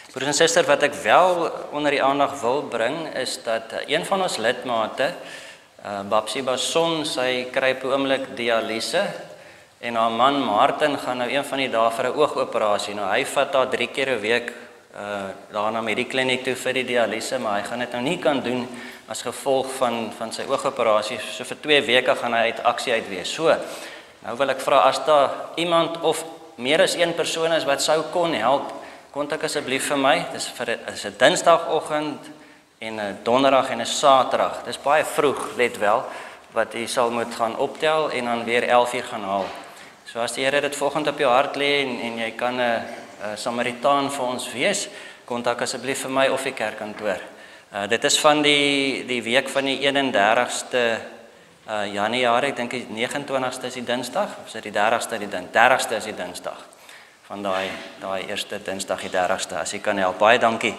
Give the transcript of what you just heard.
Broers en susters, wat ek wel onder die aandag wil bring, is dat een van ons lidmate, Babsie Bason, sy kry op die oomblik dialyse, en haar man Martin gaan nou een van die dae vir 'n oogoperasie. Nou hy vat haar 3 keer 'n week daar na die kliniek toe vir die dialyse, maar hy gaan dit nou nie kan doen as gevolg van sy oogoperasie. So vir 2 weke gaan hy uit aksie uit wees. So, nou wil ek vra, as daar iemand of meer as een persoon is wat sou kon help, kontak asseblief vir my. Dis 'n Dinsdagoggend en 'n Donderdag en 'n Saterdag. Dis baie vroeg, let wel, wat jy sal moet gaan optel en dan weer 11 uur gaan haal. So as die Here dit volgende op jou hart lê en jy kan 'n Samaritaan vir ons wees, kontak asseblief vir my of die kerkkantoor. Dit is van die week van die 31ste Januarie, ek dink die 29ste is die Dinsdag, of is dit die 30ste die 30ste is die Dinsdag. Van daai eerste Dinsdag die 30ste, as jy kan help. Baie dankie.